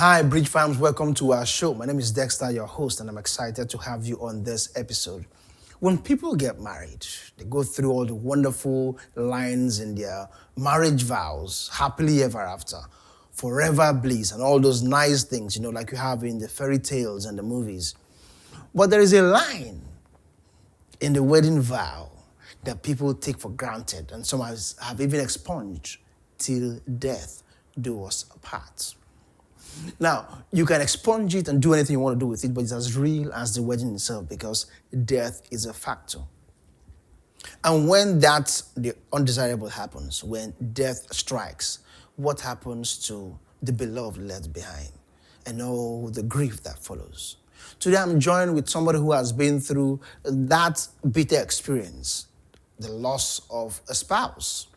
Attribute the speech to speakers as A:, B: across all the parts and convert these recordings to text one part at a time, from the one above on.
A: Hi, Bridge fans, welcome to our show. My name is Dexter, your host, and I'm excited to have you on this episode. When people get married, they go through all the wonderful lines in their marriage vows, happily ever after, forever bliss, and all those nice things, like you have in the fairy tales and the movies. But there is a line in the wedding vow that people take for granted, and some have even expunged: till death do us apart. Now, you can expunge it and do anything you want to do with it, but it's as real as the wedding itself because death is a factor. And when the undesirable happens, when death strikes, what happens to the beloved left behind and all the grief that follows? Today, I'm joined with somebody who has been through that bitter experience, the loss of a spouse.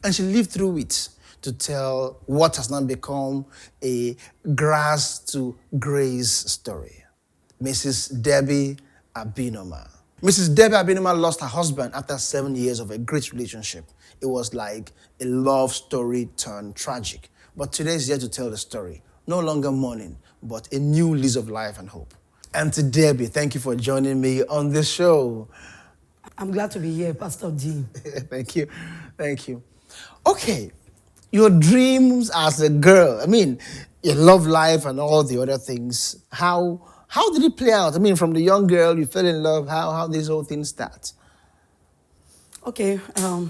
A: And she lived through it to tell what has now become a grass to grace story. Mrs. Debbie Abinoma. Mrs. Debbie Abinoma lost her husband after 7 years of a great relationship. It was like a love story turned tragic. But today is here to tell the story. No longer mourning, but a new lease of life and hope. And to Debbie, thank you for joining me on this show.
B: I'm glad to be here, Pastor Dean.
A: Thank you. Okay. Your dreams as a girl, your love life and all the other things, how did it play out? From the young girl, you fell in love, how this whole thing start?
B: Okay,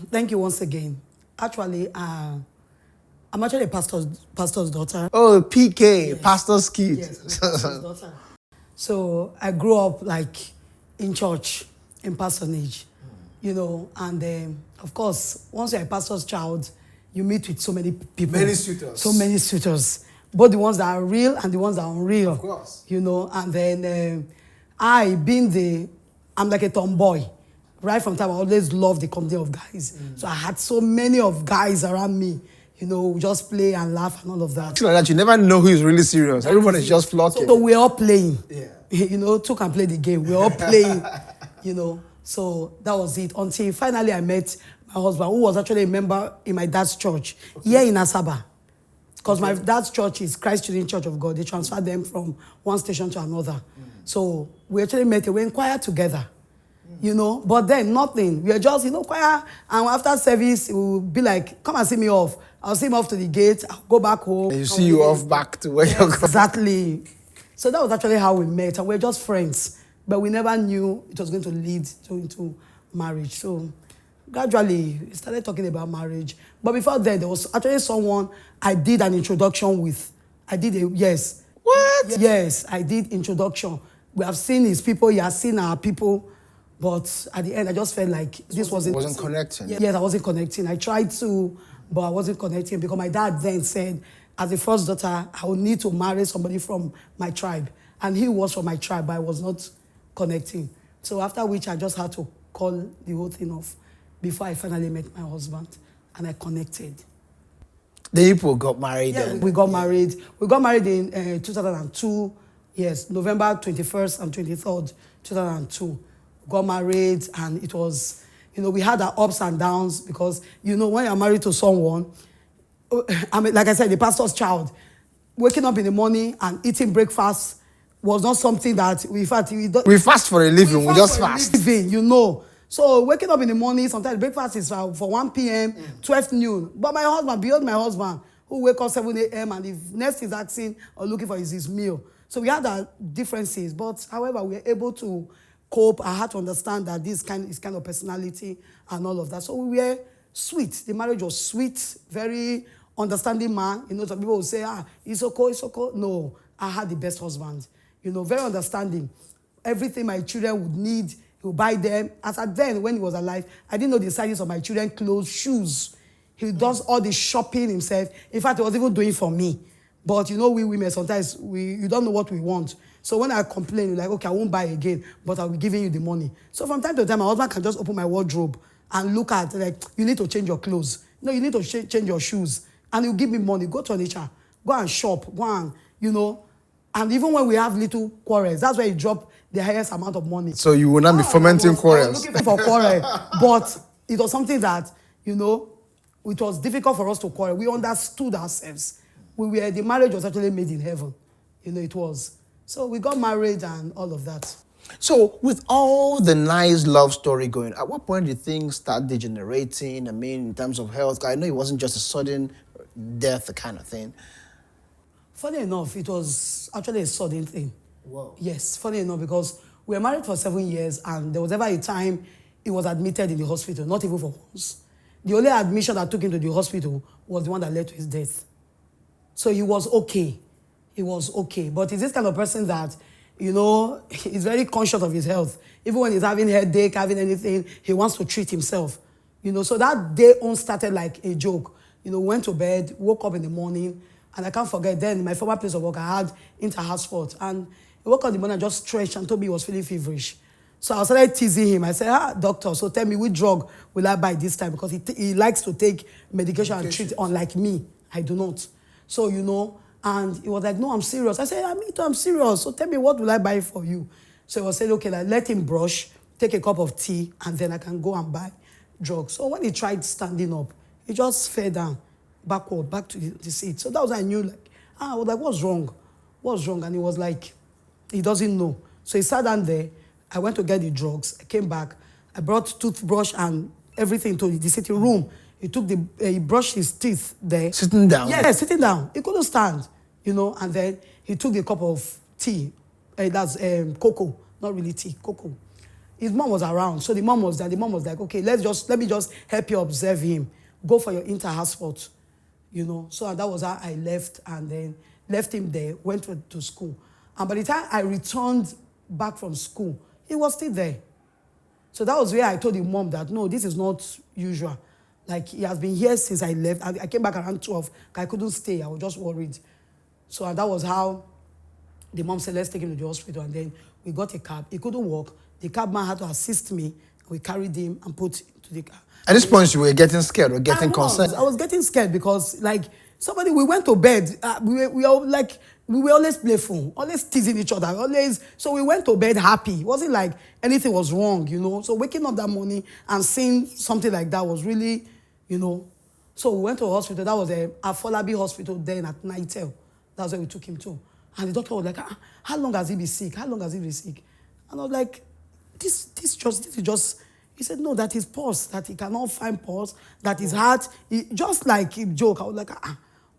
B: thank you once again. Actually, I'm actually a pastor's daughter.
A: Oh, PK, yes. Pastor's kid.
B: Yes, pastor's daughter. So I grew up in church, in parsonage, and of course, once you're a pastor's child, you meet with so many people.
A: Many suitors.
B: So many suitors. Both the ones that are real and the ones that are unreal.
A: Of course.
B: And then I'm like a tomboy. Right from time, I always loved the company of guys. So I had so many of guys around me, just play and laugh and all of that.
A: Like that, you never know who is really serious. Everyone is just flirting.
B: So we're all playing.
A: Yeah.
B: Two can play the game. We're all playing, So that was it. Until finally I met my husband, who was actually a member in my dad's church, here in Asaba. Because my dad's church is Christ Children's Church of God. They transferred them from one station to another. So we actually met, we were in choir together, But then nothing. We were just, choir. And after service, it would be like, come and see me off. I'll see him off to the gate. I'll go back home.
A: And you see you off back to where you're going.
B: Exactly. So that was actually how we met. And we were just friends. But we never knew it was going to lead into marriage. So gradually, we started talking about marriage. But before that, there was actually someone I did an introduction with. Yes.
A: What?
B: Yes, I did introduction. We have seen his people, he has seen our people. But at the end, I just felt like this wasn't
A: connecting.
B: Yes, I wasn't connecting. I tried to, but I wasn't connecting because my dad then said, as a first daughter, I would need to marry somebody from my tribe. And he was from my tribe, but I was not connecting. So after which, I just had to call the whole thing off before I finally met my husband, and I connected.
A: The people got married.
B: Yeah, we got married. We got married in 2002. Yes, November 21st and 23rd, 2002. Got married, and it was, we had our ups and downs because, when you're married to someone, like I said, the pastor's child, waking up in the morning and eating breakfast was not something that we
A: fast for a living. We just fast.
B: So waking up in the morning, sometimes breakfast is for 1 p.m., 12 noon. But my husband, who wake up 7 a.m. and if next is asking or looking for his meal. So we had our differences, but however, we were able to cope. I had to understand that this is kind of personality and all of that. So we were sweet. The marriage was sweet, very understanding man. Some people will say, it's okay. No, I had the best husband. Very understanding. Everything my children would need, he would buy them. As at then, when he was alive, I didn't know the sizes of my children, clothes, shoes. He does all the shopping himself. In fact, he was even doing it for me. But we women, sometimes you don't know what we want. So when I complain, you're like, okay, I won't buy again, but I'll be giving you the money. So from time to time, my husband can just open my wardrobe and look at, you need to change your clothes. No, you need to change your shoes. And he'll give me money. Go to nature. Go and shop. Go and, And even when we have little quarrels, that's where he drop the highest amount of money.
A: So you will not be fomenting quarrels.
B: I was looking for quarrel. But it was something that, it was difficult for us to quarrel. We understood ourselves. The marriage was actually made in heaven. it was. So we got married and all of that.
A: So, with all the nice love story going, at what point did things start degenerating? I mean, in terms of health, I know it wasn't just a sudden death kind of thing.
B: Funny enough, it was actually a sudden thing.
A: Whoa.
B: Yes, funny enough, because we were married for 7 years and there was ever a time he was admitted in the hospital, not even for once. The only admission that took him to the hospital was the one that led to his death. So he was okay. He was okay. But he's this kind of person that, he's very conscious of his health. Even when he's having headache, having anything, he wants to treat himself. So that day on started like a joke. Went to bed, woke up in the morning, and I can't forget then, in my former place of work, I had inter-house sport. And he woke up in the morning and just stretched and told me he was feeling feverish. So I started teasing him. I said, doctor, so tell me which drug will I buy this time? Because he likes to take medication and treat, unlike me. I do not. So, and he was like, no, I'm serious. I said, me too, I'm serious. So tell me, what will I buy for you? So he was saying, okay, let him brush, take a cup of tea, and then I can go and buy drugs. So when he tried standing up, he just fell down, backward, back to the seat. So that was, I knew, I was like, what's wrong? What's wrong? And he was like, he doesn't know. So he sat down there. I went to get the drugs. I came back. I brought toothbrush and everything to the sitting room. He brushed his teeth there.
A: Sitting down?
B: Yeah, sitting down. He couldn't stand, and then he took the cup of tea. That's cocoa, not really tea, cocoa. His mom was around, so the mom was there. The mom was like, okay, let me just help you observe him. Go for your inter-house sport, So that was how I left, and then left him there, went to school. And by the time I returned back from school, he was still there. So that was where I told the mom that, no, this is not usual. Like, he has been here since I left. I came back around 12. I couldn't stay. I was just worried. So that was how the mom said, let's take him to the hospital. And then we got a cab. He couldn't walk. The cabman had to assist me. We carried him and put him to the car.
A: At this point, you were getting scared or getting concerned?
B: I was getting scared because, we went to bed. We were always playful, always teasing each other, always. So we went to bed happy. It wasn't like anything was wrong, So waking up that morning and seeing something like that was really, So we went to a hospital. That was a Afolabi hospital then at Nightel. That's where we took him to. And the doctor was like, how long has he been sick? How long has he been sick? And I was like, this is just. He said, no, that his pulse, that he cannot find pulse, that his heart, just like a joke. I was like,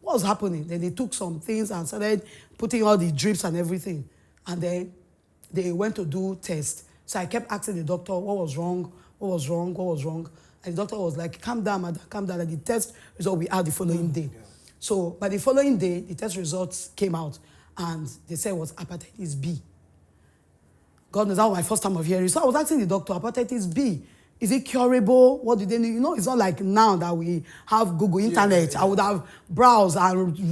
B: what was happening? Then they took some things and started putting all the drips and everything. And then they went to do tests. So I kept asking the doctor, what was wrong? What was wrong? What was wrong? And the doctor was like, calm down, madam, calm down. And the test result we had the following day. Yeah. So by the following day, the test results came out and they said it was hepatitis B. God knows, that was my first time of hearing. So I was asking the doctor, hepatitis B, is it curable? What do they need? It's not like now that we have Google Internet. Yeah. I would have browsed and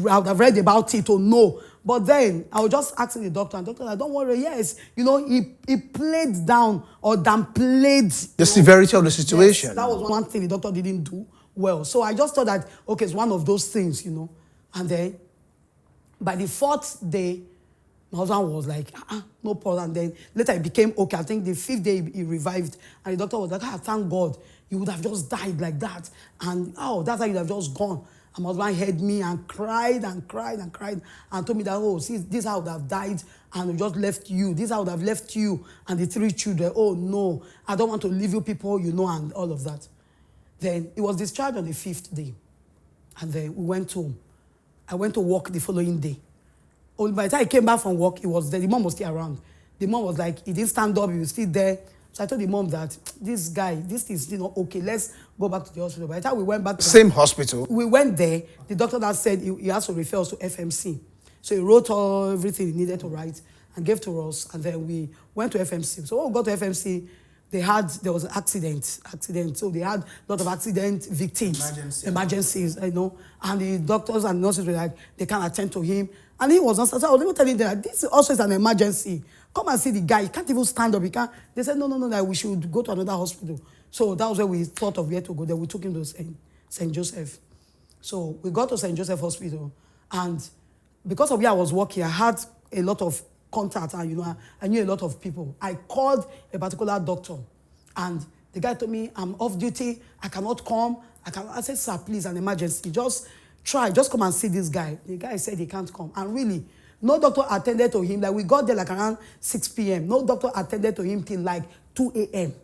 B: I would have read about it to know. But then I was just asking the doctor, and the doctor said, don't worry, yes. He played down or downplayed
A: the severity of the situation.
B: Yes, that was one thing the doctor didn't do well. So I just thought that, okay, it's one of those things, And then by the 4th day, my husband was like, no problem. And then later it became okay. I think the 5th day he revived. And the doctor was like, thank God. You would have just died like that. And, that's how you'd have just gone. And my husband heard me and cried and cried and cried and told me that, see, this I would have died and we just left you. This I would have left you and the 3 children. Oh, no, I don't want to leave you people, and all of that. Then he was discharged on the 5th day. And then we went home. I went to work the following day. By the time I came back from work, he was there. The mom was still around. The mom was like, he didn't stand up, he was still there. So I told the mom that, this guy, this is still not okay. Let's go back to the hospital. By the time we went back to
A: same hospital.
B: We went there. The doctor now said he has to refer us to FMC. So he wrote everything he needed to write and gave to us. And then we went to FMC. So when we got to FMC, there was an accident. So they had a lot of accident victims. Emergencies, And the doctors and nurses were like, they can't attend to him. And he was not. So I was even telling them that this also is an emergency. Come and see the guy. He can't even stand up. He can't. They said, no, that we should go to another hospital. So that was where we thought of where to go. Then we took him to St. Joseph. So we got to St. Joseph Hospital. And because of where I was working, I had a lot of contact. And, I knew a lot of people. I called a particular doctor. And the guy told me, I'm off duty. I cannot come. I said, sir, please, an emergency. Just come and see this guy. The guy said he can't come. And really, No doctor attended to him. Like, we got there like around 6 p.m. No doctor attended to him till like 2 a.m.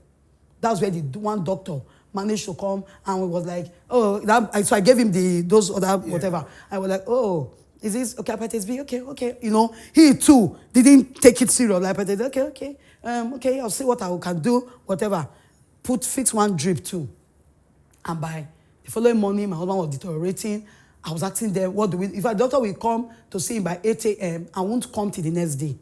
B: That's where the one doctor managed to come and was like, oh, so I gave him those other whatever. I was like, oh, is this okay? Hepatitis B, okay. You know, he too didn't take it serious. Like, hepatitis, okay. Okay, I'll see what I can do, whatever. Fix one drip too. And by the following morning, my husband was deteriorating. I was asking them, what do we, if a doctor will come to see him by 8 a.m., I won't come till the next day.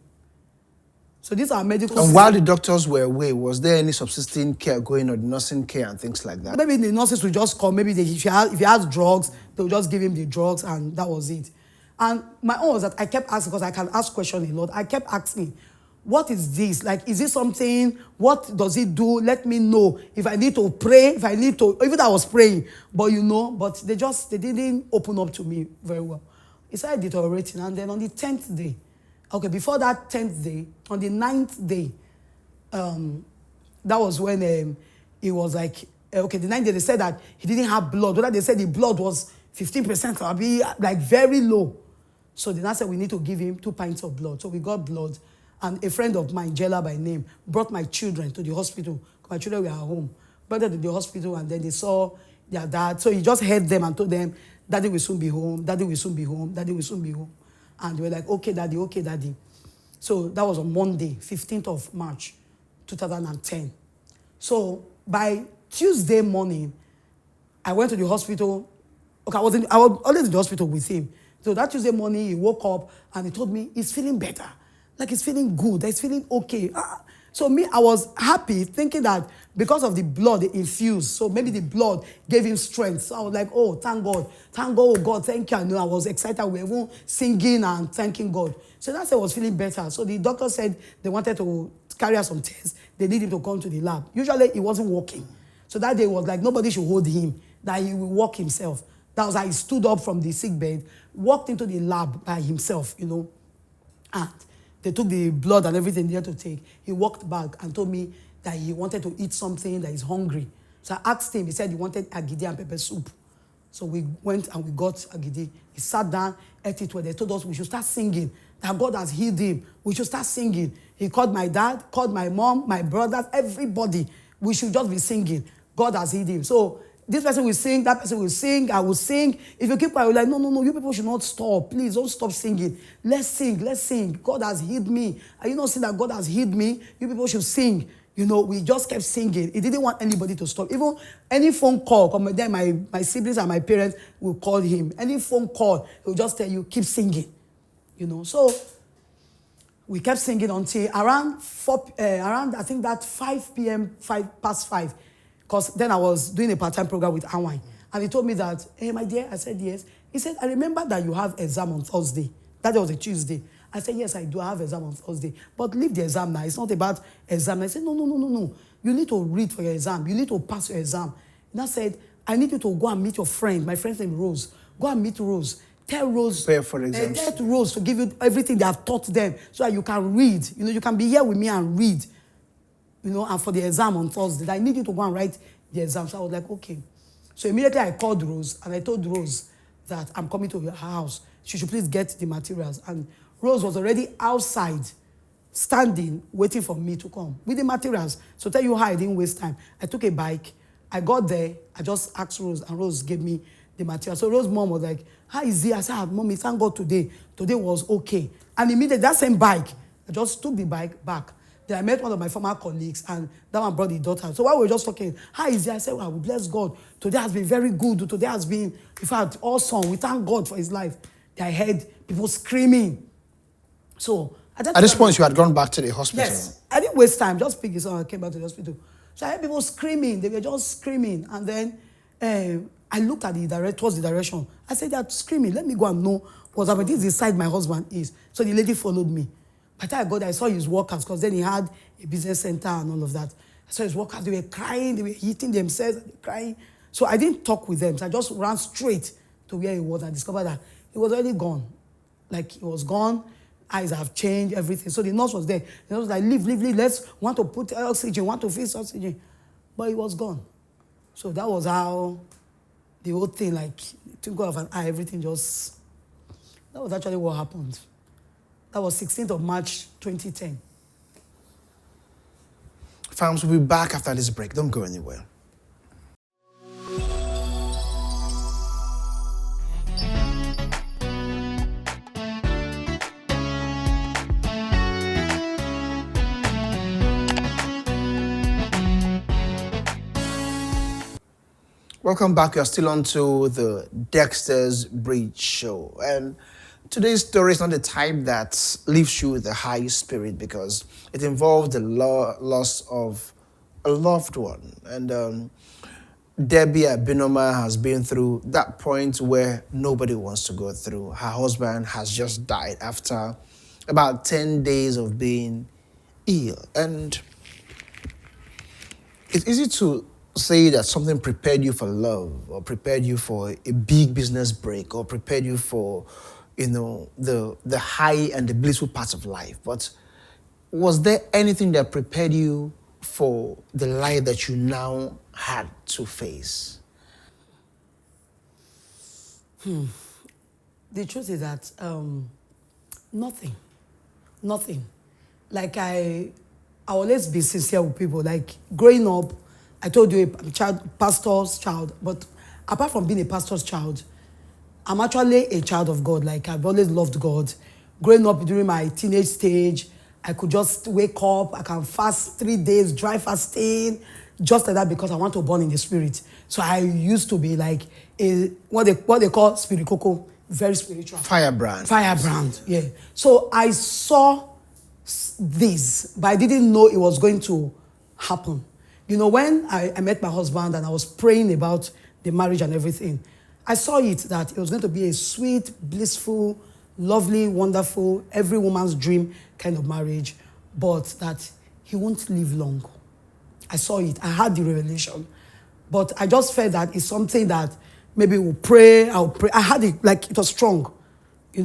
B: So these are medical.
A: And while the doctors were away, was there any subsisting care going on, nursing care and things like that?
B: Maybe the nurses will just come. Maybe if he has drugs, they'll just give him the drugs, and that was it. And my own was that I kept asking, because I can ask questions a lot. I kept asking, what is this? Like, is this something? What does it do? Let me know. If I need to pray, even though I was praying, but but they didn't open up to me very well. It started deteriorating. And then on the 10th day, okay, before that 10th day, on the 9th day, that was when it was like, okay, the 9th day, they said that he didn't have blood. They said the blood was 15%, or be like very low. So they now said we need to give him 2 pints of blood. So we got blood. And a friend of mine, Jella by name, brought my children to the hospital. My children were at home. Brought them to the hospital, and then they saw their dad. So he just heard them and told them, Daddy will soon be home. Daddy will soon be home. Daddy will soon be home. And they were like, okay, Daddy, okay, Daddy. So that was on Monday, 15th of March, 2010. So by Tuesday morning, I went to the hospital. Okay, I was always in the hospital with him. So that Tuesday morning, he woke up and he told me he's feeling better. Like, he's feeling good. He's feeling okay. So me, I was happy, thinking that because of the blood they infused, so maybe the blood gave him strength. So I was like, oh, thank God. Thank God, oh God, thank you. I know I was excited. We were even singing and thanking God. So that's why I was feeling better. So the doctor said they wanted to carry out some tests. They need him to come to the lab. Usually, he wasn't walking. So that day was like, nobody should hold him, that he will walk himself. That was how he stood up from the sick bed, walked into the lab by himself, and they took the blood and everything they had to take. He walked back and told me that he wanted to eat something, that he's hungry. So I asked him, he said he wanted agidi and pepper soup. So we went and we got agidi. He sat down, ate it, where they told us we should start singing, that God has healed him. We should start singing. He called my dad, called my mom, my brothers, everybody. We should just be singing. God has healed him. So this person will sing, that person will sing, I will sing. If you keep quiet, you're like, no, you people should not stop. Please don't stop singing. Let's sing. God has healed me. Are you not seeing that God has healed me? You people should sing. We just kept singing. He didn't want anybody to stop. Even any phone call, then my siblings and my parents will call him. Any phone call, he'll just tell you, keep singing. So we kept singing until around I think that 5 p.m., 5:05. Because then I was doing a part-time program with Anwine. And he told me that, hey, my dear, I said, yes. He said, I remember that you have exam on Thursday. That was a Tuesday. I said, yes, I do. I have exam on Thursday. But leave the exam now. It's not about exam. I said, no. You need to read for your exam. You need to pass your exam. And I said, I need you to go and meet your friend. My friend's name Rose. Go and meet Rose. Tell Rose.
A: Prepare for exams.
B: Tell Rose to give you everything they have taught them so that you can read. You can be here with me and read. And for the exam on Thursday, I need you to go and write the exam. So I was like, okay. So immediately I called Rose and I told Rose that I'm coming to her house. She should please get the materials. And Rose was already outside, standing, waiting for me to come with the materials. So tell you how I didn't waste time. I took a bike. I got there. I just asked Rose, and Rose gave me the material. So Rose's mom was like, how is it? I said, Mommy, thank God today. Today was okay. And immediately, that same bike, I just took the bike back. Then I met one of my former colleagues, and that one brought the daughter. So while we were just talking, how is it? I said, well, we bless God. Today has been very good. Today has been, in fact, awesome. We thank God for his life. I heard people screaming. So at
A: this point, you had gone back to the hospital?
B: Yes. I didn't waste time. Just pick it up. I came back to the hospital. So I heard people screaming. They were just screaming. And then I looked at towards the direction. I said, they're screaming. Let me go and know what's happening. This is the side my husband is. So the lady followed me. By the time I got there, I saw his workers, because then he had a business center and all of that. I saw his workers. They were crying. They were hitting themselves. They were crying. So I didn't talk with them. So I just ran straight to where he was. I discovered that he was already gone. Like, he was gone. Eyes have changed, everything. So the nurse was there. The nurse was like, leave. Let's want to put oxygen, want to fix oxygen. But he was gone. So that was how the whole thing, like, twinkle of an eye, everything just... That was actually what happened. That was 16th of March 2010.
A: Fams, we'll be back after this break. Don't go anywhere. Welcome back. You're still on to the Dexter's Bridge Show. And today's story is not the type that leaves you with a high spirit because it involved the loss of a loved one. And Debbie Abinoma has been through that point where nobody wants to go through. Her husband has just died after about 10 days of being ill. And it's easy to say that something prepared you for love or prepared you for a big business break or prepared you for, the high and the blissful parts of life. But was there anything that prepared you for the life that you now had to face?
B: The truth is that nothing. Like I always be sincere with people. Like growing up, I told you I'm a pastor's child, but apart from being a pastor's child, I'm actually a child of God. Like I've always loved God. Growing up during my teenage stage, I could just wake up, I can fast 3 days, dry fasting, just like that because I want to burn in the spirit. So I used to be like what they call spirit cocoa, very spiritual. Firebrand, yeah. So I saw this, but I didn't know it was going to happen. When I met my husband and I was praying about the marriage and everything, I saw it that it was going to be a sweet, blissful, lovely, wonderful, every woman's dream kind of marriage, but that he won't live long. I saw it. I had the revelation. But I just felt that it's something that maybe I'll pray. I had it, like it was strong.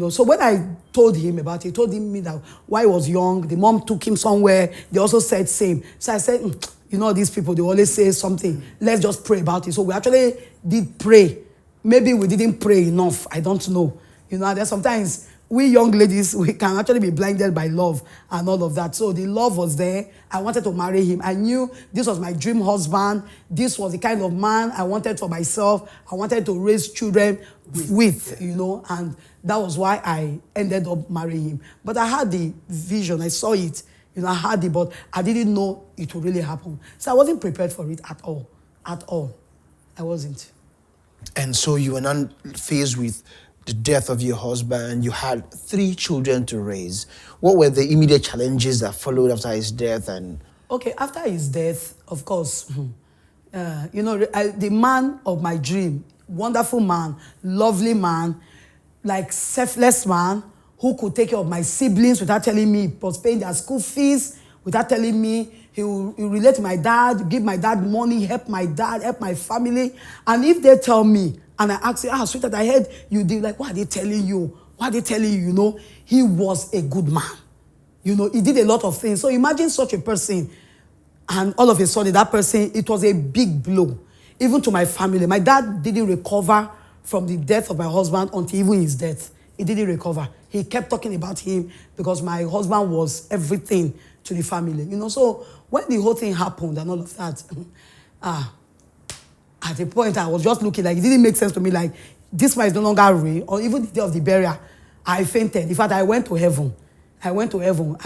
B: So when I told him about it, he told me that while he was young, the mom took him somewhere. They also said same. So I said, these people, they always say something. Let's just pray about it. So we actually did pray. Maybe we didn't pray enough. I don't know. There's sometimes we young ladies, we can actually be blinded by love and all of that. So the love was there. I wanted to marry him. I knew this was my dream husband. This was the kind of man I wanted for myself. I wanted to raise children with. And that was why I ended up marrying him. But I had the vision. I saw it. I had it, but I didn't know it would really happen. So I wasn't prepared for it at all. At all. I wasn't.
A: And so you were not faced with the death of your husband. You had 3 children to raise. What were the immediate challenges that followed after his death?
B: Okay, after his death, of course, the man of my dream, wonderful man, lovely man, like selfless man, who could take care of my siblings without telling me, was paying their school fees without telling me. He will relate to my dad, give my dad money, help my dad, help my family. And if they tell me, and I ask you, sweetheart, I heard you did, like, what are they telling you? What are they telling you? He was a good man. He did a lot of things. So imagine such a person, and all of a sudden, that person, it was a big blow, even to my family. My dad didn't recover from the death of my husband until even his death. He didn't recover. He kept talking about him because my husband was everything to the family. So when the whole thing happened and all of that, at a point I was just looking, like it didn't make sense to me, like this man is no longer real. Or even the day of the burial, I fainted. In fact, I went to heaven. I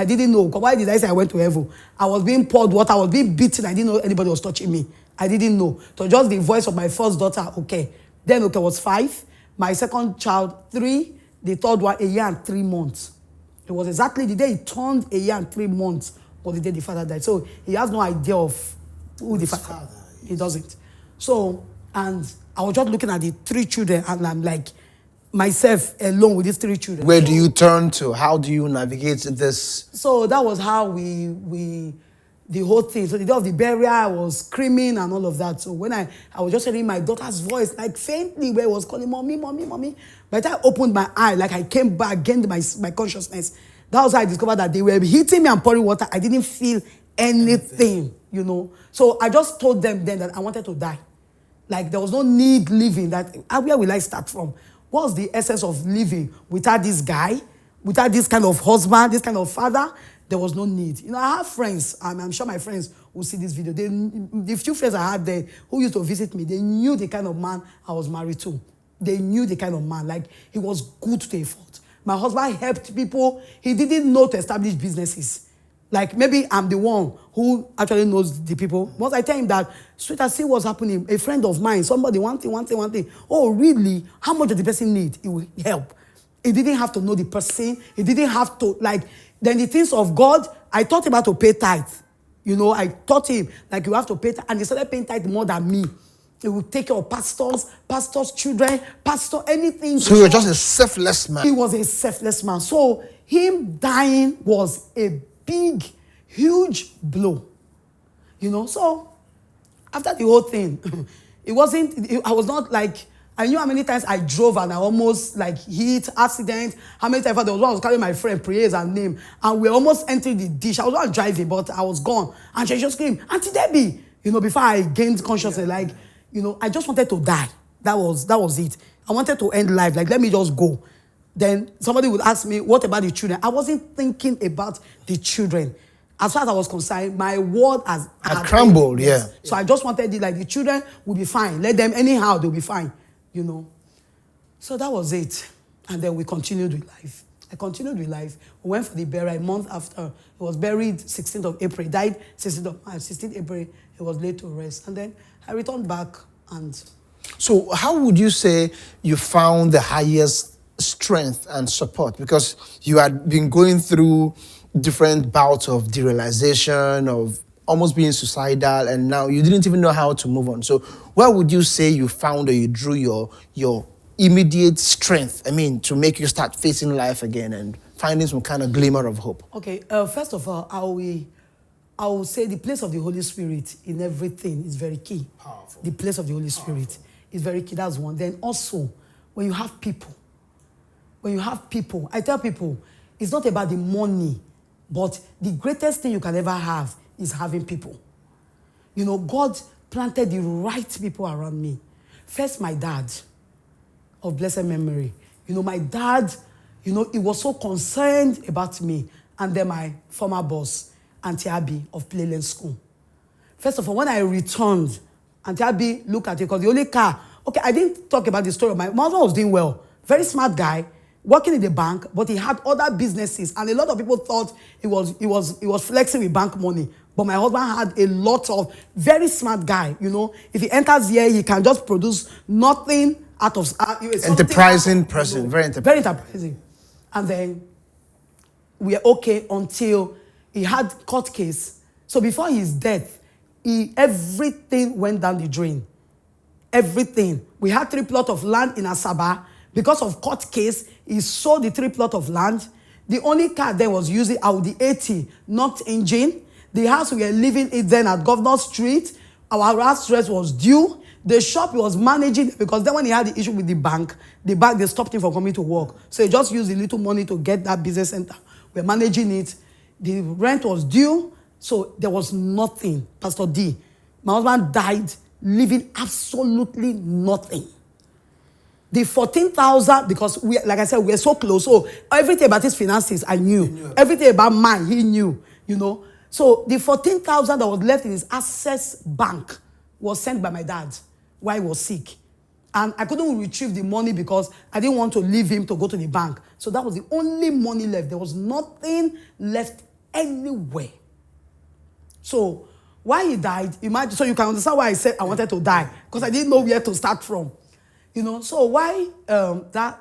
B: didn't know. Why did I say I went to heaven? I was being poured water. I was being beaten. I didn't know anybody was touching me. I didn't know. So just the voice of my first daughter, okay. Then, okay, was 5. My second child, 3. The third one, 1 year and 3 months. It was exactly the day he turned 1 year and 3 months was the day the father died. So he has no idea of who the father is. He doesn't. So, and I was just looking at the 3 children and I'm like, myself alone with these 3 children.
A: Where do you turn to? How do you navigate this?
B: So that was how the whole thing. So the day of the burial, I was screaming and all of that. So when I was just hearing my daughter's voice, like faintly, where it was calling, mommy, mommy, mommy. By the time I opened my eye, like I came back, gained my consciousness. That was how I discovered that they were hitting me and pouring water. I didn't feel anything, So I just told them then that I wanted to die. Like there was no need living. That where will I start from? What's the essence of living without this guy? without this kind of husband, this kind of father, there was no need. You know, I have friends, I'm sure my friends will see this video. The few friends I had there who used to visit me, they knew the kind of man I was married to. They knew the kind of man, like he was good to a fault. My husband helped people. He didn't know to establish businesses. Like maybe I'm the one who actually knows the people. Once I tell him that, sweetheart, see what's happening. A friend of mine, somebody, one thing. Oh, really? How much does the person need? It will help. He didn't have to know the person. He didn't have to, like, then the things of God, I taught him how to pay tithe. You know, I taught him, like, you have to pay tithe. And he started paying tithe more than me. He would take care of pastors' children, anything.
A: So you're just a selfless man.
B: He was a selfless man. So him dying was a big, huge blow. You know, so after the whole thing, I was not like, I knew how many times I drove and I almost like hit, accident. How many times there was one I was carrying my friend, praise and name, and we almost entered the ditch. I was not driving, but I was gone. And she just screamed, Auntie Debbie, you know, before I gained consciousness, like, you know, I just wanted to die. That was it. I wanted to end life. Like, let me just go. Then somebody would ask me, what about the children? I wasn't thinking about the children. As far as I was concerned, my world had
A: crumbled, yeah.
B: So I just wanted it, like, the children will be fine. Let them, anyhow, they'll be fine, you know. So that was it. And then we continued with life. I continued with life. We went for the burial a month after. He was buried 16th of April. He died 16th of March. 16th April, he was laid to rest. And then I returned back and...
A: So how would you say you found the highest strength and support? Because you had been going through different bouts of derealization, of almost being suicidal, and now you didn't even know how to move on. So where would you say you found or you drew your immediate strength, to make you start facing life again and finding some kind of glimmer of hope?
B: Okay, first of all, I will say the place of the Holy Spirit in everything is very key.
A: Powerful.
B: The place of the Holy Spirit is very key. That's one. Then also, when you have people, I tell people, it's not about the money, but the greatest thing you can ever have is having people. You know, God planted the right people around me. First, my dad, of blessed memory. You know, my dad, you know, he was so concerned about me. And then my former boss, Auntie Abby of Playland School. First of all, when I returned, Auntie Abby looked at it because the only car... Okay, I didn't talk about the story. My husband was doing well. Very smart guy, working in the bank, but he had other businesses. And a lot of people thought he was flexing with bank money. But my husband had a lot of... Very smart guy, you know. If he enters here, he can just produce nothing out of...
A: enterprising person, you know, very enterprising.
B: Very enterprising. And then we were okay until he had court case. So before his death, everything went down the drain. Everything. We had 3 plots of land in Asaba. Because of court case, he sold the 3 plots of land. The only car then was using Audi 80, knocked engine. The house we were living in then at Governor Street, our last rent was due. The shop he was managing, because then when he had the issue with the bank, they stopped him from coming to work. So he just used the little money to get that business center. We're managing it. The rent was due, so there was nothing. Pastor D, my husband died, leaving absolutely nothing. The 14,000, because like I said, we're so close. So everything about his finances, I knew. Everything about mine, he knew, you know. So the 14,000 that was left in his Access Bank was sent by my dad while he was sick. And I couldn't retrieve the money because I didn't want to leave him to go to the bank. So that was the only money left. There was nothing left anywhere. So why he died, imagine, so you can understand why I said I wanted to die, because I didn't know where to start from. You know, so why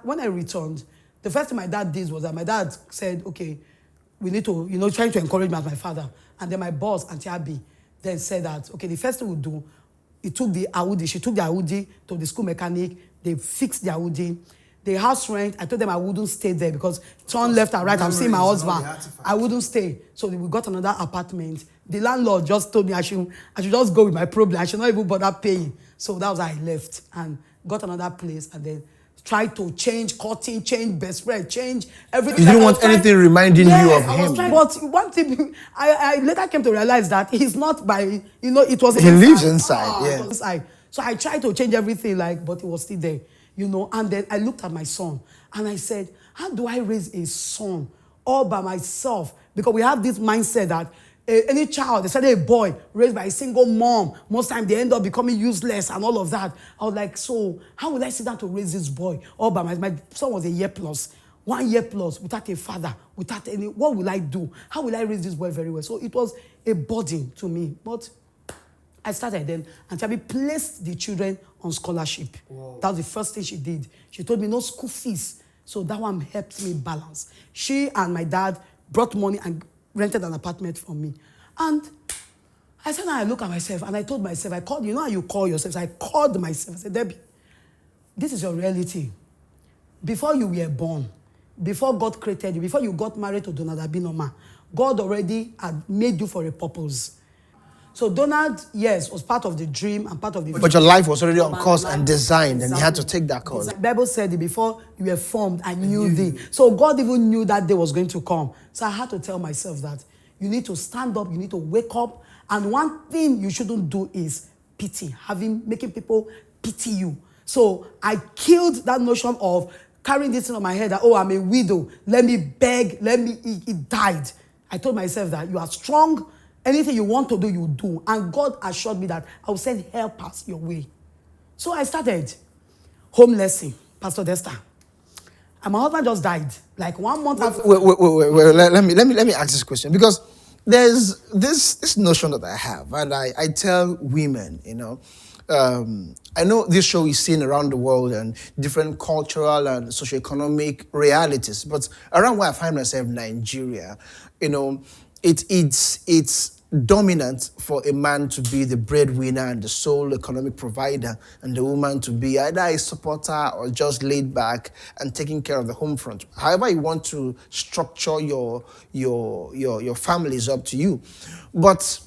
B: when I returned, the first thing my dad did was that my dad said, okay, we need to, you know, trying to encourage me as my father. And then my boss, Auntie Abby, then said that, okay, the first thing we'll do, she took the Audi to the school mechanic, they fixed the Audi. The house rent, I told them I wouldn't stay there because turn left and right, I'm seeing my husband. I wouldn't stay. So we got another apartment. The landlord just told me I should just go with my problem. I should not even bother paying. So that was how I left and got another place and then tried to change cutting, change best friend, change everything.
A: You didn't want anything reminding you of him.
B: But one thing, I later came to realize that he's not by, you know, it was
A: he lives inside, yeah.
B: Inside. So I tried to change everything, but it was still there. And then I looked at my son and I said, how do I raise a son all by myself? Because we have this mindset that any child, especially a boy, raised by a single mom, most times they end up becoming useless and all of that. I was like, so how will I sit down to raise this boy all by myself? My son was a year plus. 1 year plus, without a father, without any, what will I do? How will I raise this boy very well? So it was a burden to me. But I started then, and Chabi placed the children on scholarship. Wow. That was the first thing she did. She told me no school fees. So that one helped me balance. She and my dad brought money and rented an apartment for me. And I said, now I look at myself, and I told myself, I called, you know how you call yourself? So I called myself. I said, Debbie, this is your reality. Before you were born, before God created you, before you got married to Donald Abinoma, God already had made you for a purpose. So Donald, yes, was part of the dream and part of the...
A: But your life was already on course and designed, and you had to take that course.
B: The Bible said it, before you were formed, I knew thee. So God even knew that day was going to come. So I had to tell myself that you need to stand up, you need to wake up, and one thing you shouldn't do is pity, making people pity you. So I killed that notion of carrying this thing on my head that, oh, I'm a widow, let me beg, it died. I told myself that you are strong, anything you want to do, you do. And God assured me that I will send helpers your way. So I started home lesson, Pastor Desta. And my husband just died, like 1 month after.
A: Wait, let me ask this question, because there's this notion that I have, and I tell women, I know this show is seen around the world and different cultural and socioeconomic realities, but around where I find myself, Nigeria, it's dominant for a man to be the breadwinner and the sole economic provider, and the woman to be either a supporter or just laid back and taking care of the home front. However you want to structure your family is up to you. But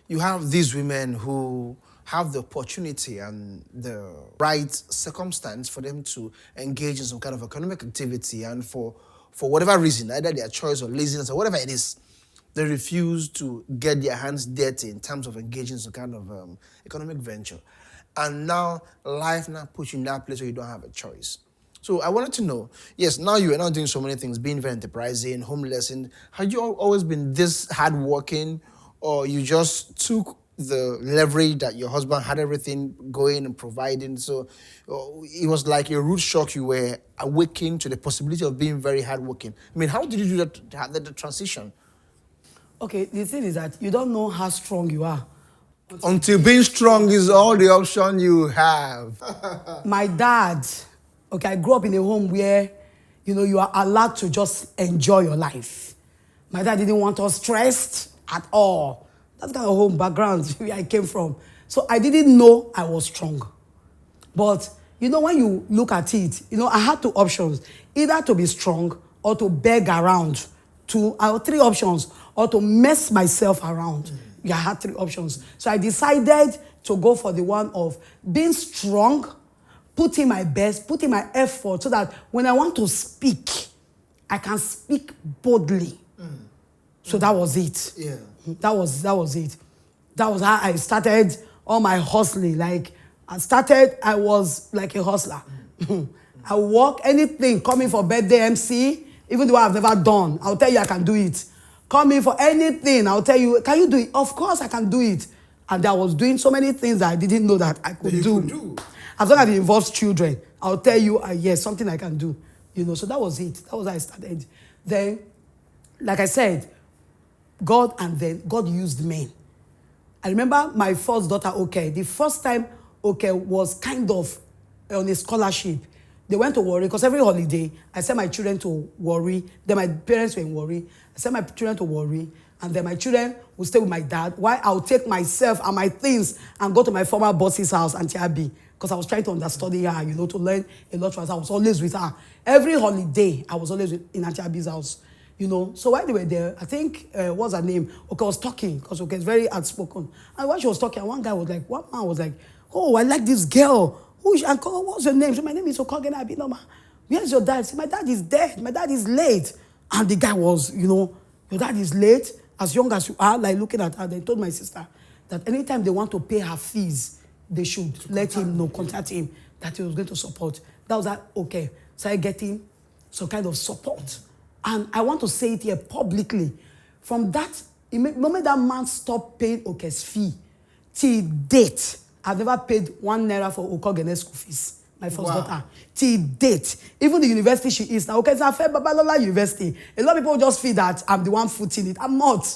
A: you have these women who have the opportunity and the right circumstance for them to engage in some kind of economic activity, and for whatever reason, either their choice or laziness or whatever it is, they refuse to get their hands dirty in terms of engaging in some kind of economic venture. And now life puts you in that place where you don't have a choice. So I wanted to know, yes, now you are now doing so many things, being very enterprising, homeless, and have you always been this hardworking, or you just took the leverage that your husband had everything going and providing? So it was like a rude shock. You were awakened to the possibility of being very hardworking. I mean, how did you do that, the transition?
B: Okay, the thing is that you don't know how strong you are
A: until being strong is all the option you have.
B: My dad, okay, I grew up in a home where, you are allowed to just enjoy your life. My dad didn't want us stressed at all. That's kind of home background where I came from. So I didn't know I was strong. But, when you look at it, I had 2 options. Either to be strong or to beg around. 3 options. Or to mess myself around. I had 3 options. So I decided to go for the one of being strong, putting my best, putting my effort, so that when I want to speak, I can speak boldly. So that was it.
A: Yeah.
B: That was it. That was how I started all my hustling. I was like a hustler. I work anything, coming for birthday MC, even though I've never done, I'll tell you I can do it. Come in for anything, I'll tell you, can you do it? Of course I can do it. And I was doing so many things that I didn't know that I could do. As long as it involves children, I'll tell you, yes, something I can do. So that was it. That was how I started. Then, like I said, God used men. I remember my first daughter, the first time, was kind of on a scholarship. They went to Warri, because every holiday, I sent my children to Warri. Then my parents were in Warri. I sent my children to Warri, and then my children would stay with my dad, while I'll take myself and my things and go to my former boss's house, Auntie Abby, because I was trying to understudy her, to learn a lot from her. I was always with her. Every holiday, I was always in Auntie Abby's house. So while they were there, I think, what's her name? Was talking, because is very outspoken. And when she was talking, one man was like, oh, I like this girl. What's your name? So my name is Debbie Abinoma. Where's your dad? So my dad is dead. My dad is late. And the guy was, your dad is late, as young as you are, like looking at her. They told my sister that anytime they want to pay her fees, they should let him know, contact him, that he was going to support. That was that, okay. So I getting some kind of support. And I want to say it here publicly. From that, the moment that man stopped paying Oke's fee, till date, I've never paid 1 naira for Okogene's school fees. My first daughter. Till date. Even the university she is now. Okay, it's a fair Babalola University. A lot of people just feel that I'm the one footing it. I'm not.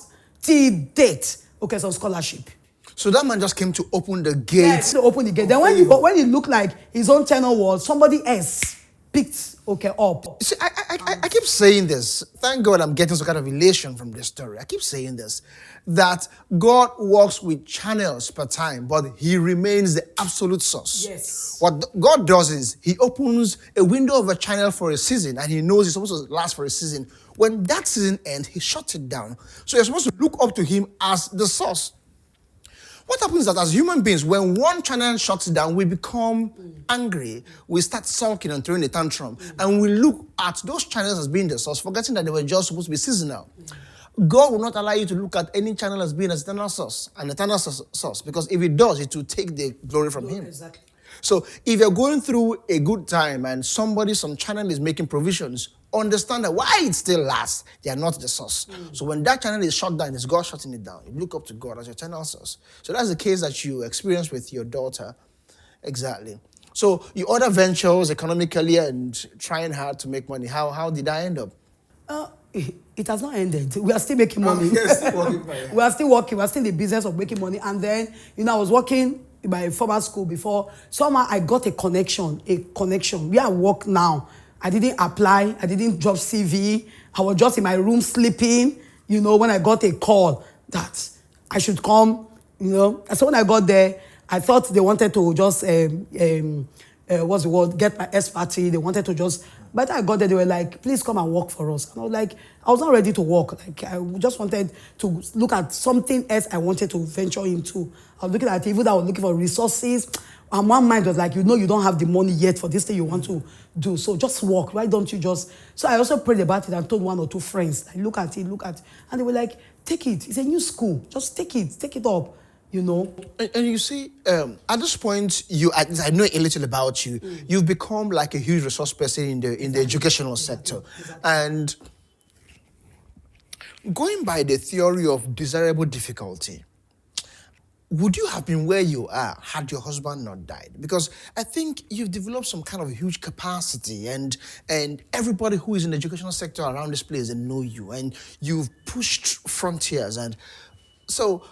B: Till date. Okay, some scholarship.
A: So that man just came to open the gate.
B: Yes, to open the gate. Then when he looked like his own tenor was, somebody else picked up.
A: See, I keep saying this. Thank God I'm getting some kind of elation from this story. I keep saying this, that God works with channels per time, but he remains the absolute source.
B: Yes.
A: What God does is he opens a window of a channel for a season, and he knows it's supposed to last for a season. When that season ends, he shuts it down. So you're supposed to look up to him as the source. What happens is that as human beings, when one channel shuts down, we become angry. We start sulking and throwing a tantrum. And we look at those channels as being the source, forgetting that they were just supposed to be seasonal. God will not allow you to look at any channel as being an eternal source, because if it does, it will take the glory from him.
B: Exactly.
A: So if you're going through a good time and some channel is making provisions, understand that why it still lasts, they are not the source. So when that channel is shut down, it's God shutting it down. You look up to God as your eternal source. So that's the case that you experience with your daughter. Exactly. So your other ventures economically and trying hard to make money, how did that end up?
B: It has not ended. We are still making money. We are still working. We are still in the business of making money. And then, I was working in my former school before. Somehow I got a connection. Where I work now. I didn't apply. I didn't drop CV. I was just in my room sleeping, when I got a call that I should come, So when I got there, I thought they wanted to just, get my S party. They wanted to just, by the time I got there, they were like, please come and work for us. And I was like, I was not ready to work. Like, I just wanted to look at something else I wanted to venture into. I was looking at it, even though I was looking for resources. And one mind was like, you don't have the money yet for this thing you want to do. So just work. Why don't you just... So I also prayed about it and told 1 or 2 friends, like, look at it. And they were like, take it. It's a new school. Just take it up,
A: And you see, at this point, I know a little about you. You've become like a huge resource person in the educational sector.
B: Exactly.
A: And going by the theory of desirable difficulty, would you have been where you are had your husband not died? Because I think you've developed some kind of huge capacity, and everybody who is in the educational sector around this place, they know you, and you've pushed frontiers. And so,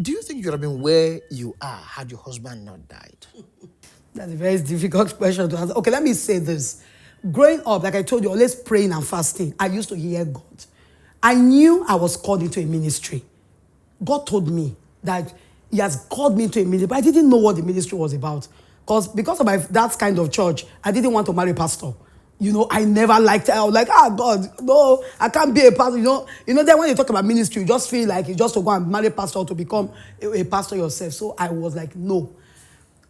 A: do you think you would have been where you are had your husband not died?
B: That's a very difficult question to answer. Okay, let me say this. Growing up, like I told you, always praying and fasting, I used to hear God. I knew I was called into a ministry. God told me that he has called me into a ministry, but I didn't know what the ministry was about. Because of that kind of church, I didn't want to marry a pastor. I never liked it. I was like, God, no, I can't be a pastor. Then when you talk about ministry, you just feel like you just to go and marry a pastor to become a pastor yourself. So I was like, no.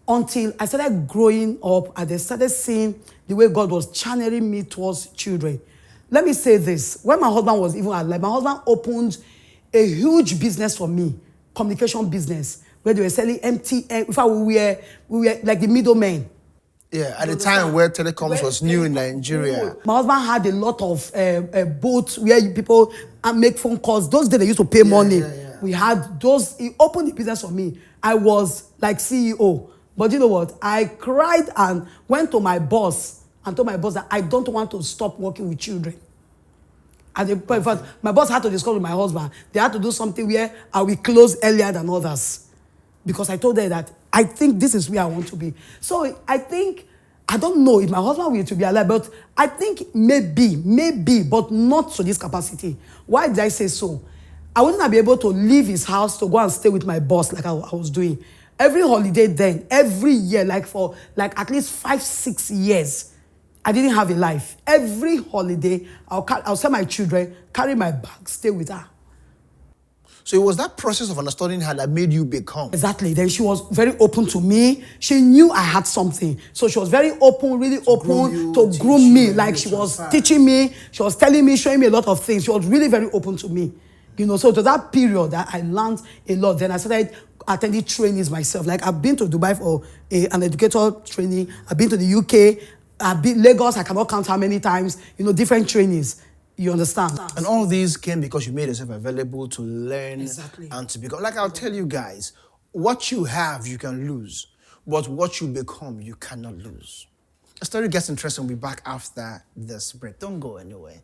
B: Until I started growing up and I started seeing the way God was channeling me towards children. Let me say this. When my husband was even alive, my husband opened a huge business for me. Communication business, where they were selling MTN. In fact, we were like the middlemen.
A: Yeah, at the time where telecoms was new in Nigeria.
B: My husband had a lot of booths where people make phone calls. Those days they used to pay money.
A: Yeah.
B: We had those. He opened the business for me. I was like CEO. But you know what? I cried and went to my boss and told my boss that I don't want to stop working with children. And in fact, my boss had to discuss with my husband. They had to do something where I will close earlier than others. Because I told her that I think this is where I want to be. So I don't know if my husband will to be alive, but I think maybe, but not to this capacity. Why did I say so? I wouldn't have been able to leave his house to go and stay with my boss like I was doing. Every holiday then, every year, for at least 5-6 years, I didn't have a life. Every holiday, I'll send my children, carry my bag, stay with her.
A: So it was that process of understanding her that made you become.
B: Exactly. Then she was very open to me. She knew I had something. So she was very open, really open to groom me. Like she was teaching me, she was telling me, showing me a lot of things. She was really very open to me. So to that period that I learned a lot. Then I started attending trainings myself. Like I've been to Dubai for an educator training. I've been to the UK. I've been Lagos. I cannot count how many times. Different trainings. You understand?
A: And all these came because you made yourself available to learn and to become. Like I'll tell you guys, what you have, you can lose. But what you become, you cannot lose. The story gets interesting. We'll be back after this break. Don't go anywhere.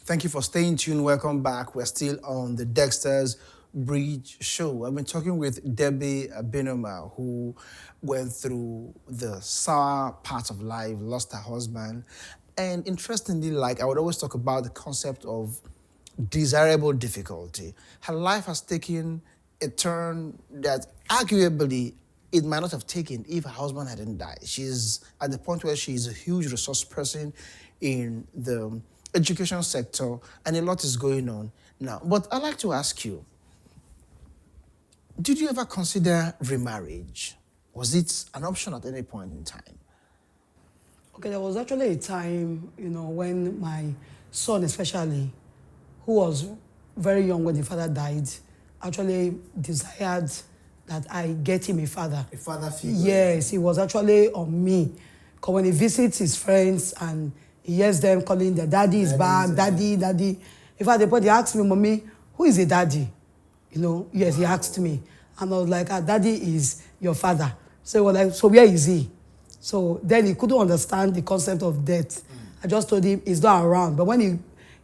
A: Thank you for staying tuned. Welcome back. We're still on the Dexter's Bridge Show. I've been talking with Debbie Abinoma, who went through the sour part of life, lost her husband. And interestingly, like I would always talk about the concept of desirable difficulty. Her life has taken a turn that arguably it might not have taken if her husband hadn't died. She's at the point where she's a huge resource person in the education sector, and a lot is going on now. But I'd like to ask you, did you ever consider remarriage? Was it an option at any point in time?
B: Okay, there was actually a time, when my son especially, who was very young when the father died, actually desired that I get him a father.
A: A father figure?
B: Yes, he was actually on me. Because when he visits his friends and he hears them calling their daddy is back, daddy. In fact, at the point he asked me, Mommy, who is a daddy? Yes, he asked me. And I was like, daddy is your father. So he was like, so where is he? So then he couldn't understand the concept of death. I just told him he's not around. But when he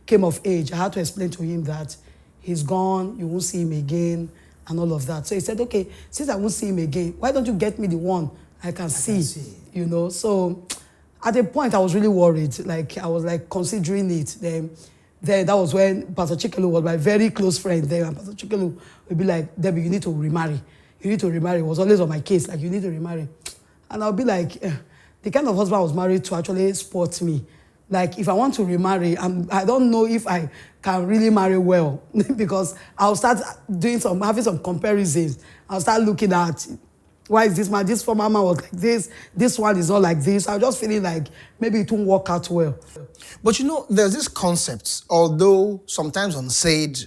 B: came of age, I had to explain to him that he's gone, you won't see him again, and all of that. So he said, okay, since I won't see him again, why don't you get me the one I can see? So at a point, I was really worried. Like, I was like considering it. Then that was when Pastor Chikelu was my very close friend there. And Pastor Chikelu would be like, Debbie, you need to remarry. You need to remarry. It was always on my case. Like, you need to remarry. And I'll be like, the kind of husband I was married to actually sport me. Like, if I want to remarry, I don't know if I can really marry well. Because I'll start having some comparisons. I'll start looking at, why is this man, this former man was like this one is not like this. I'm just feeling like maybe it won't work out well.
A: But there's this concept, although sometimes unsaid,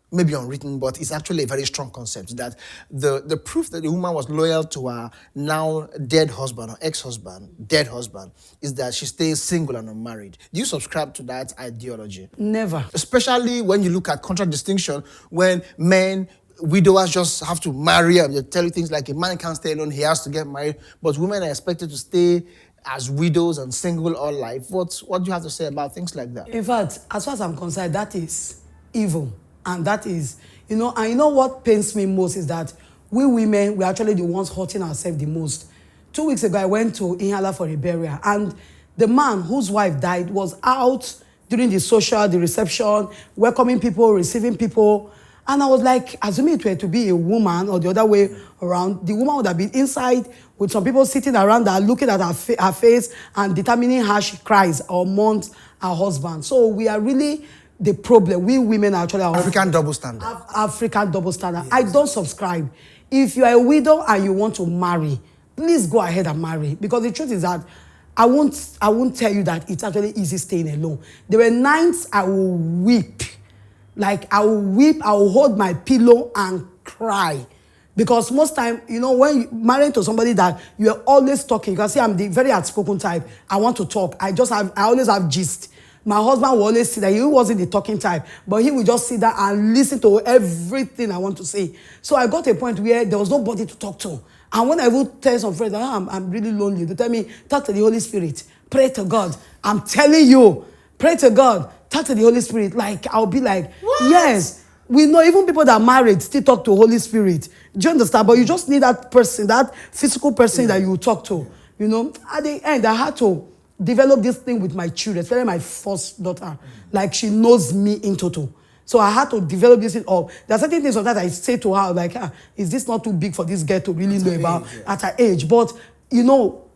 A: maybe unwritten, but it's actually a very strong concept, that the proof that the woman was loyal to her now dead husband or ex-husband, dead husband, is that she stays single and unmarried. Do you subscribe to that ideology?
B: Never.
A: Especially when you look at contradistinction, when widowers just have to marry, and they tell you things like a man can't stay alone, he has to get married, but women are expected to stay as widows and single all life. What do you have to say about things like that?
B: In fact, as far as I'm concerned, that is evil. And that is, and what pains me most is that we women, we're actually the ones hurting ourselves the most. 2 weeks ago, I went to Ihala for a burial, and the man whose wife died was out during the reception, welcoming people, receiving people. And I was like, assuming it were to be a woman or the other way around, the woman would have been inside with some people sitting around her, looking at her face and determining how she cries or mourns her husband. So we are really the problem. We women are actually
A: African double standard.
B: African double standard. Yes. I don't subscribe. If you are a widow and you want to marry, please go ahead and marry. Because the truth is that I won't tell you that it's actually easy staying alone. There were nights I will weep. Like, I will weep, I will hold my pillow and cry. Because most time, when you marry to somebody that you're always talking, you can see I'm the very outspoken type. I want to talk. I always have gist. My husband will always sit there. He wasn't the talking type, but he would just sit there and listen to everything I want to say. So I got to a point where there was nobody to talk to. And when I would tell some friends, I'm really lonely, they tell me, talk to the Holy Spirit. Pray to God. I'm telling you, pray to God. Talk to the Holy Spirit. Like, I'll be like, what? Yes. We know even people that are married still talk to Holy Spirit. Do you understand? But you just need that person, that physical person that you talk to. At the end, I had to develop this thing with my children, especially my first daughter. Like, she knows me in total. So I had to develop this thing up. There are certain things sometimes I say to her, like, is this not too big for this girl to really know about at her age? But,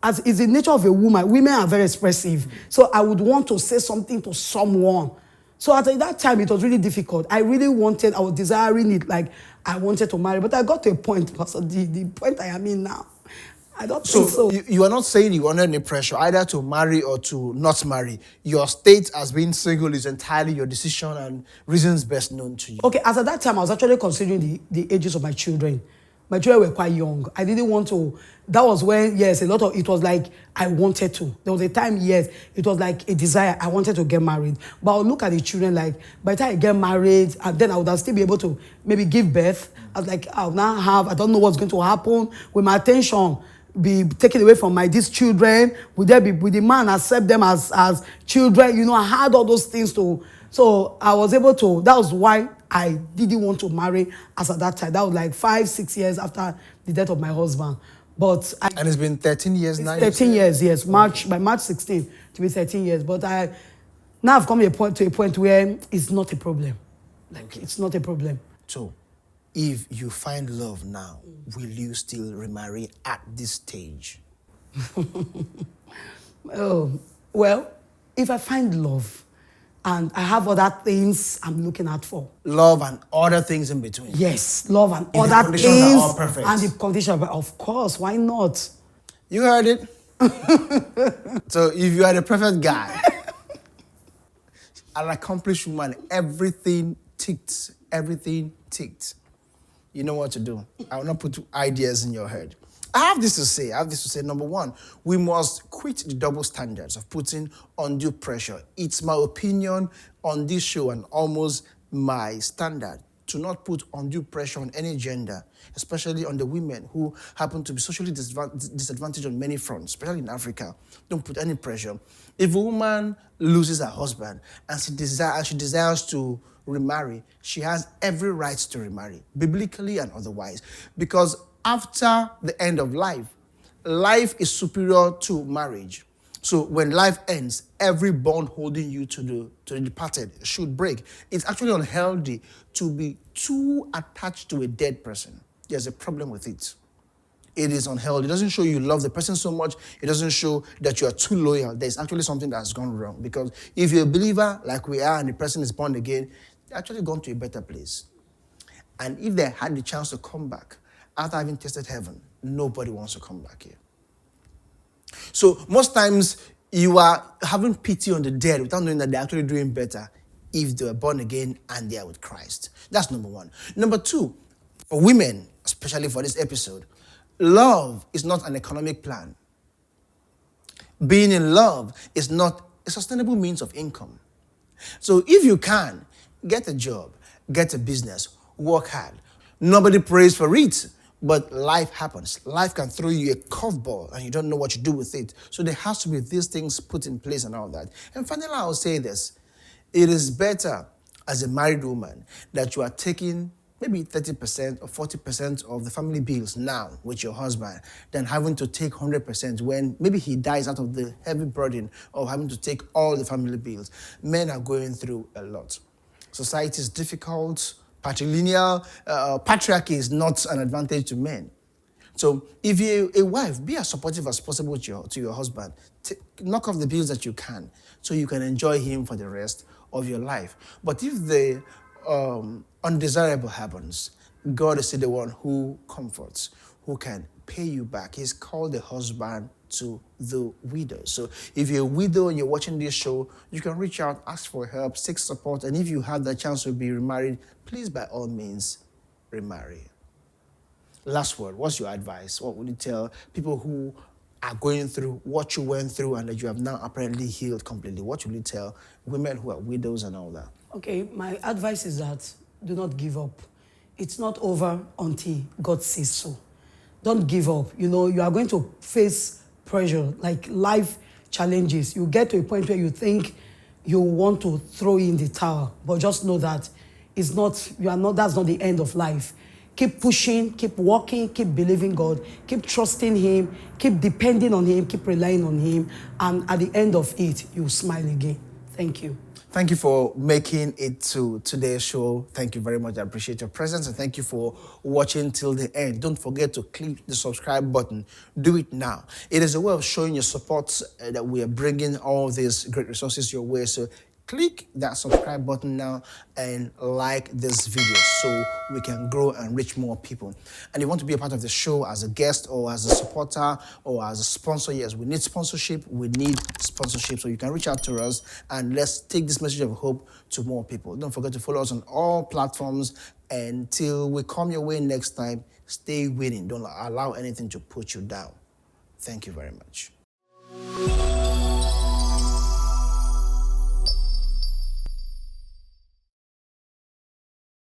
B: as is the nature of a woman, women are very expressive. So I would want to say something to someone So at that time, it was really difficult. I was desiring it, like I wanted to marry. But I got to a point, Pastor, the point I am in now, I don't think so.
A: You are not saying you are under any pressure either to marry or to not marry. Your state as being single is entirely your decision and reasons best known to you.
B: Okay, as at that time, I was actually considering the ages of my children. My children were quite young. I didn't want to. That was when, yes, it was like I wanted to. There was a time, yes, it was like a desire. I wanted to get married. But I would look at the children like, by the time I get married, and then I would still be able to maybe give birth. I was like, I don't know what's going to happen with my attention be taken away from these children. Will the man accept them as children? I had all those things so I was able to. That was why I didn't want to marry as at that time. That was like 5-6 years after the death of my husband.
A: And it's been 13 years now.
B: 13 years, yes. By March 16 to be 13 years. But now I've come to a point where it's not a problem. Like it's not a problem.
A: So, if you find love now, will you still remarry at this stage?
B: Well, if I find love and I have other things I'm looking out for.
A: Love and other things in between.
B: Yes, love and
A: if
B: other
A: the
B: things.
A: are all perfect.
B: And the conditions, of course, why not?
A: You heard it. So if you are the perfect guy, an accomplished woman, everything ticked. You know what to do. I will not put ideas in your head. I have this to say. Number one, we must quit the double standards of putting undue pressure. It's my opinion on this show and almost my standard to not put undue pressure on any gender, especially on the women who happen to be socially disadvantaged on many fronts, especially in Africa. Don't put any pressure. If a woman loses her husband and she desires to remarry, she has every right to remarry, biblically and otherwise, because after the end of life, life is superior to marriage. So when life ends, every bond holding you to the departed should break. It's actually unhealthy to be too attached to a dead person. There's a problem with it. It is unhealthy. It doesn't show you love the person so much. It doesn't show that you are too loyal. There's actually something that's gone wrong. Because if you're a believer like we are and the person is born again, they're actually gone to a better place. And if they had the chance to come back after having tasted heaven, nobody wants to come back here. So most times you are having pity on the dead without knowing that they're actually doing better if they were born again and they are with Christ. That's number one. Number two, for women, especially for this episode, love is not an economic plan. Being in love is not a sustainable means of income. So if you can, get a job, get a business, work hard. Nobody prays for it, but life happens. Life can throw you a curveball and you don't know what to do with it. So there has to be these things put in place and all that. And finally, I'll say this. It is better as a married woman that you are taking maybe 30% or 40% of the family bills now with your husband than having to take 100% when maybe he dies out of the heavy burden of having to take all the family bills. Men are going through a lot. Society is difficult. Patrilineal patriarchy is not an advantage to men. So if you're a wife, be as supportive as possible to your husband. Knock off the bills that you can so you can enjoy him for the rest of your life. But if the undesirable happens, God is the one who comforts, who can pay you back. He's called the husband to the widow. So if you're a widow and you're watching this show, you can reach out, ask for help, seek support, and if you have the chance to be remarried, please by all means remarry. Last word, what's your advice? What would you tell people who are going through what you went through and that you have now apparently healed completely? What will you tell women who are widows and all that?
B: Okay, my advice is that do not give up. It's not over until God says so. Don't give up. You are going to face pressure, like life challenges. You get to a point where you think you want to throw in the towel, but just know that that's not the end of life. Keep pushing, keep walking, keep believing God, keep trusting Him, keep depending on Him, keep relying on Him, and at the end of it, you'll smile again. Thank you.
A: Thank you for making it to today's show. Thank you very much. I appreciate your presence and thank you for watching till the end. Don't forget to click the subscribe button. Do it now. It is a way of showing your support that we are bringing all these great resources your way. So click that subscribe button now and like this video so we can grow and reach more people. And if you want to be a part of the show as a guest or as a supporter or as a sponsor, yes, we need sponsorship. So you can reach out to us and let's take this message of hope to more people. Don't forget to follow us on all platforms. Until we come your way next time, stay winning. Don't allow anything to put you down. Thank you very much.